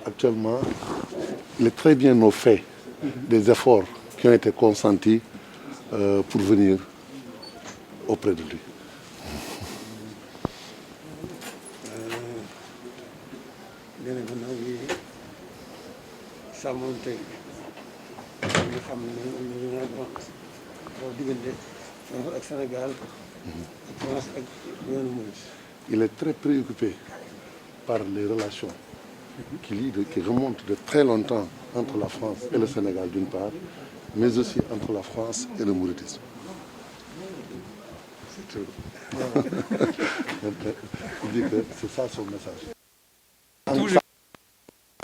Actuellement, il est très bien au fait des efforts qui ont été consentis pour venir auprès de lui. Il est très préoccupé par les relations qui remontent de très longtemps entre la France et le Sénégal d'une part, mais aussi entre la France et le mouridisme. C'est tout. Il dit que c'est ça son message.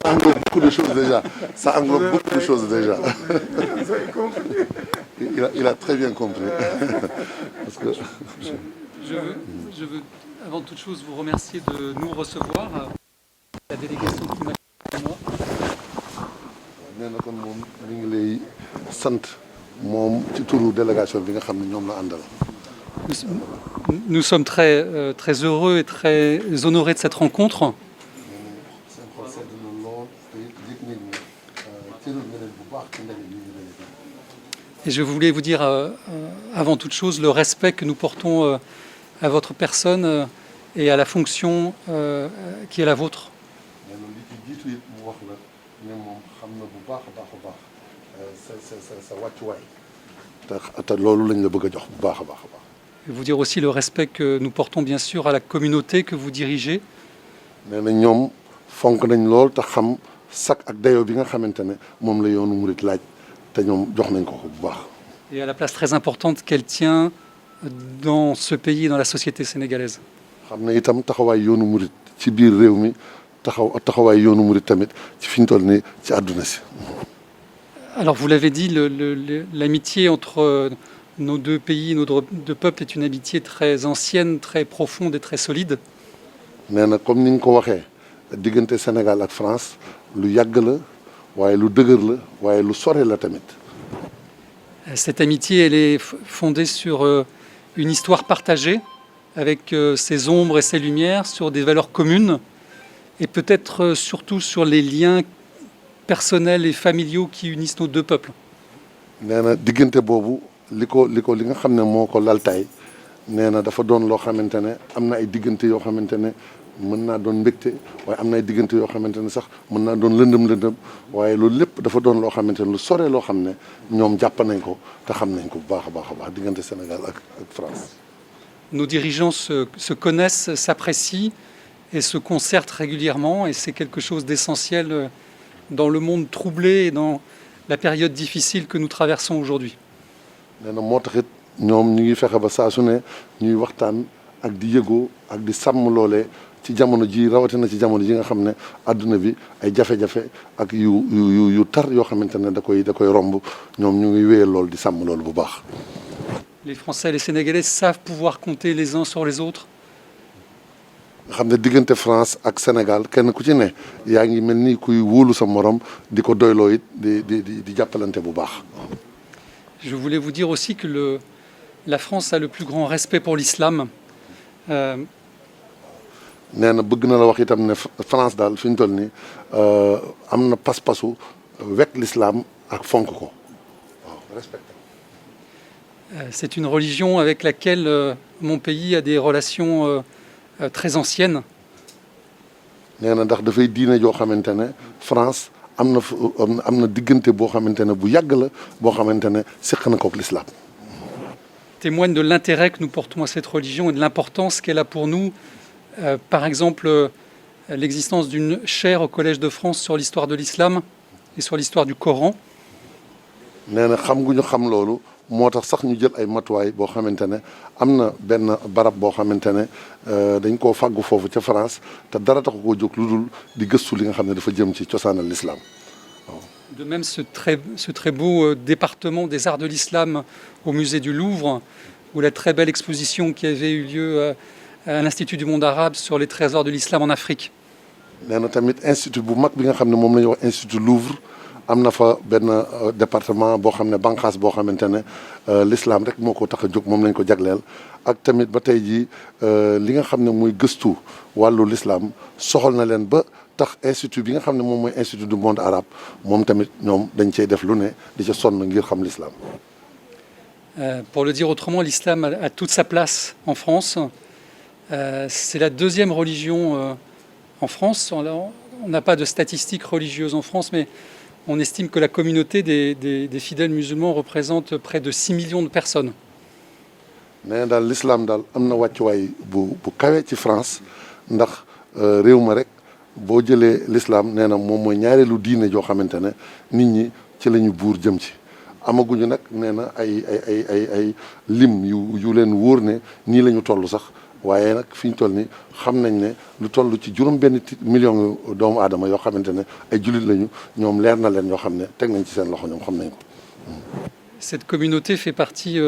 Ça englobe beaucoup de choses déjà. Ça englobe beaucoup de choses déjà. Il a très bien compris. Parce que... je veux, avant toute chose, vous remercier de nous recevoir. La délégation qui m'a fait moi. nee na kon moom mi ngi lay sant moom ci turu délégation bi nga xam ne ñoom la àndal. Nous sommes très heureux et très honorés de cette rencontre. Et je voulais vous dire avant toute chose le respect que nous portons à votre personne et à la fonction qui est la vôtre. Et vous dire aussi le respect que nous portons bien sûr à la communauté que vous dirigez. Et à la place très importante qu'elle tient dans ce pays et dans la société sénégalaise. Alors vous l'avez dit, l'amitié entre nos deux pays, nos deux peuples est une amitié très ancienne, très profonde et très solide. Comme ni nga ko waxee diggante Sénégal ak France lu yàgg la waaye lu dëgër la waaye lu sore la tamit. Cette amitié, elle est fondée sur une histoire partagée, avec ses ombres et ses lumières, sur des valeurs communes, et peut-être surtout sur les liens personnels et familiaux qui unissent nos deux peuples. nee na diggante boobu li nga xam ne moo ko laltaay nee na dafa doon loo xamante ne am na ay diggante yoo xamante ne mën naa doon mbégte waaye am na ay diggante yoo xamante ne sax mën naa doon lëndëm waaye loolu lépp dafa doon loo xamante ne lu sore loo xam ne ñoom jàpp nañ ko te xam nañ ko bu baax a baax diggante Sénégal ak France. Nos dirigeants se connaissent, s'apprécient et se concertent régulièrement, et c'est quelque chose d'essentiel dans le monde troublé et dans la période difficile que nous traversons aujourd'hui. nee na moo taxit ñoom ñu ngi fexe ba saa su ne ñuy waxtaan ak di yëgoo ak di sàmm loolee ci jamono ji rawatina ci jamono ji nga xam ne àdduna bi ay jafe-jafe ak yu tar yoo xamante ne da koy romb ñoom ñu ngi wéyal loolu di sàmm loolu bu baax. Les Français et les Sénégalais savent pouvoir compter les uns sur les autres. nga xam ne diggante France ak Sénégal kenn ku ci ne yaa ngi mel ni kuy wóolu sa morom di ko doyloo it di jàppalante bu baax. Je voulais vous dire aussi que la France a le plus grand respect pour l'islam. nee na bëgg na la wax itam ne France daal fi ñu toll nii am na pas-pasu wekk l'islam ak fonk ko waaw respecté. C'est une religion avec laquelle mon pays a des relations très anciennes. nee na ndax dafay diine joo xamante ne France am na diggante boo xamante ne bu yàgg la boo xamante ne seq na kook l'islam. Témoigne de l'intérêt que nous portons à cette religion et de l'importance qu'elle a pour nous. Par exemple, l'existence d'une chaire au Collège de France sur l'histoire de l'islam et sur l'histoire du Coran. nee na xam gu ñu xam loolu moo tax sax ñu jël ay matuwaay boo xamante ne am na benn barab boo xamante ne dañ koo fàggu foofu ca France te dara taxu koo jóg lu dul di gëstu li nga xam ne dafa jëm ci cosaanal l'islam. De même, ce très beau département des arts de l'islam au musée du Louvre, ou la très belle exposition qui avait eu lieu à l'Institut du monde arabe sur les trésors de l'islam en Afrique. nee na tamit institut bu mag bi nga xam ne moom la ñuy wax institut Louvre am na fa benn département boo xam ne bànqaas boo xamante ne l'islam rek moo ko tax a jóg moom lañ ko jagleel ak tamit ba tey jii li nga xam ne muy gëstu wàllu l'islam soxal na leen ba tax institut bi nga xam ne moom mooy institut du monde arabe moom tamit ñoom dañ cey def lu ne di ca sonn ngir xam l'islam. Pour le dire autrement, l'islam a toute sa place en France. C'est la deuxième religion en France. On n'a pas de statistiques religieuses en France, mais on estime que la communauté des fidèles musulmans représente près de 6 millions de personnes. nee na daal l'islam daal am na wàccuwaay bu kawe ci France ndax réew ma rek boo jëlee l'islam nee na moom mooy ñaareelu diine joo xamante ne nit ñi ci la ñu buur jëm ci. amaguñu nag nee na ay lim yu leen wóor ne nii la ñu toll sax waaye nag fi ñu toll ni xam nañ ne lu toll ci juróom-benn million doomu aadama yoo xamante ne ay jullit lañu ñoom leer na leen yoo xam ne teg nañ ci seen loxo ñoom xam nañ ko. Cette communauté fait partie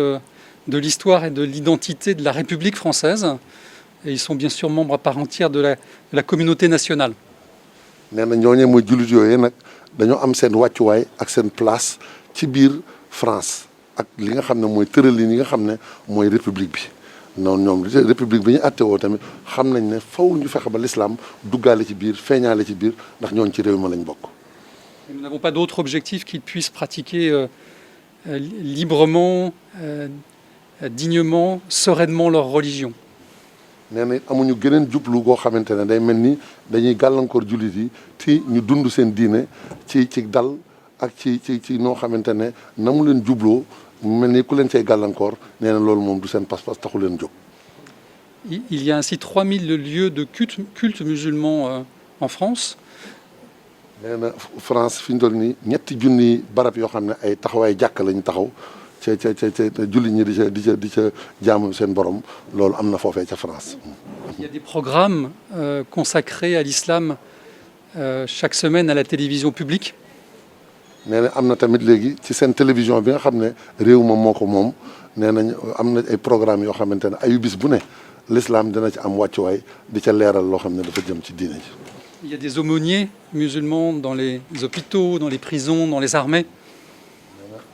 de l'histoire et de l'identité de la République française. Et ils sont bien sûr membres à part entière de la communauté nationale. nee na ñooñee mooy jullit yooyu nag dañoo am seen wàccuwaay ak seen place ci biir France ak li nga xam ne mooy tëralin yi nga xam ne mooy république bi noonu ñoom république bi ñu àttewoo tamit xam nañ ne faw ñu fexe ba l'islam duggaale ci biir feeñaale ci biir ndax ñooñ ci réew ma lañ bokk. Nous n'avons pas d'autre objectif qu'ils puissent pratiquer librement, dignement, sereinement leur religion. nee na amuñu geneen jublu goo xamante ne day mel ni dañuy gàllankoor jullit yi ci ñu dund seen diine ci dal ak ci noo xamante ne na mu leen jubloo mu mel ni ku leen cay gàllankoor nee na loolu moom du seen pas-pas taxu leen jóg. Il y a ainsi 3000 lieux de culte musulman en France. nee na France fi ñu toll nii ñetti junni barab yoo xam ne ay taxawaay jàkk lañu taxaw ca jullit ñi di ca jaamu seen borom loolu am na foofee ca France. Il y a des programmes consacrés à l'islam chaque semaine à la télévision publique. nee na am na tamit léegi ci seen télévision bi nga xam ne réew ma moo ko moom nee nañ am na ay programmes yoo xamante ne ayu bis bu ne l'islam dina ci am wàccuwaay di ca leeral loo xam ne dafa jëm ci diine ji. Il y a des aumôniers musulmans dans les hôpitaux, dans les prisons, dans les armées.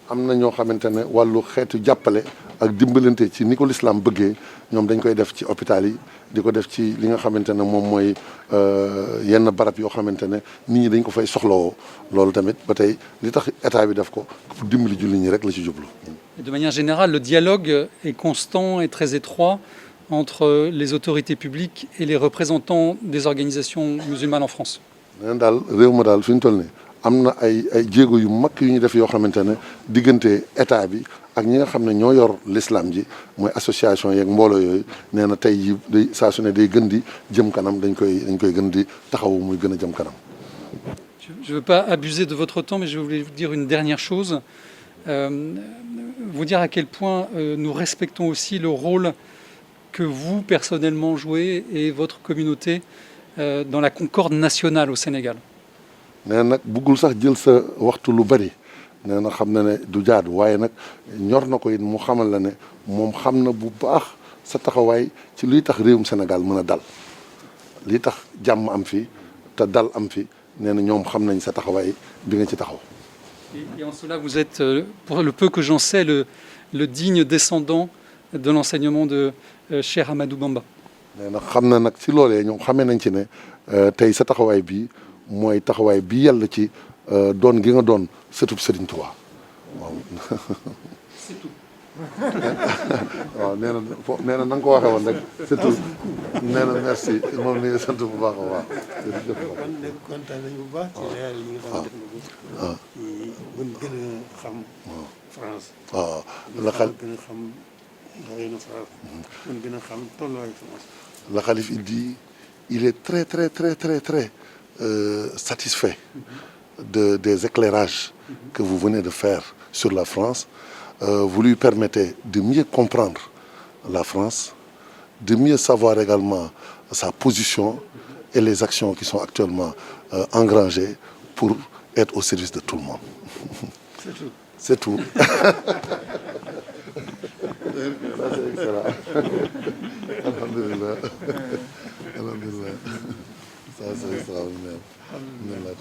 am na ñoo xamante ne wàllu xeetu jàppale ak dimbalante ci ni ko l'islam bëggee ñoom dañ koy def ci hôpital yi di ko def ci li nga xamante ne moom mooy yenn barab yoo xamante ne nit ñi dañ ko fay soxlawoo loolu tamit ba tey li tax état bi def ko pour dimbali julli ñi rek la ci jublu. Et de manière générale, le dialogue est constant et très étroit entre les autorités publiques et les représentants des organisations musulmanes en France. nee na daal réew ma daal fi ñu toll nii am na ay jéego yu mag yu ñu def yoo xamante ne diggante état bi ak ñi nga xam ne ñoo yor l'islam ji mooy association yeeg mbooloo yooyu nee na tey yi day saa su ne day gën di jëm kanam dañ koy gën di taxawu muy gën a jëm kanam. Je ne veux pas abuser de votre temps, mais je voulais vous dire une dernière chose. Vous dire à quel point nous respectons aussi le rôle que vous, personnellement, jouez et votre communauté dans la concorde nationale au Sénégal. nee nag buggul sax jël sa waxtu lu bari nee na xam na ne du jaadu waaye nag ñor na ko it mu xamal la ne moom xam na bu baax sa taxawaay ci luy tax réewum Sénégal mën a dal li tax jàmm am fi te dal am fi nee na ñoom xam nañ sa taxawaay bi nga ci taxaw. Et en cela, vous êtes, pour le peu que j'en sais, le digne descendant de l'enseignement de Cheikh Ahmadou Bamba. nee na xam na nag ci loolee ñoom xamee nañ ci ne tey sa taxawaay bii mooy taxawaay bi yàlla ci doon gi nga doon sëtub Serigne Touba waaw. C'est tout. waaw nee na na nga ko waxee woon rek surtout nee na merci moom ni sant bu baax a baax. kon nag kontaan nañu bu baax. ci leeral yi nga xam ne def na ko. mën gën a xam. France. waaw la xal gën a xam doxalinu France. mën gën a xam tolluwaayu France. la xalif il dit il est très satisfait des éclairages que vous venez de faire sur la France. Vous lui permettez de mieux comprendre la France, de mieux savoir également sa position et les actions qui sont actuellement engrangées pour être au service de tout le monde. C'est tout. C'est tout. Ça, c'est excellent. Alhamdulillah. Alhamdulillah. Ça, c'est extraordinaire. Alhamdulillah.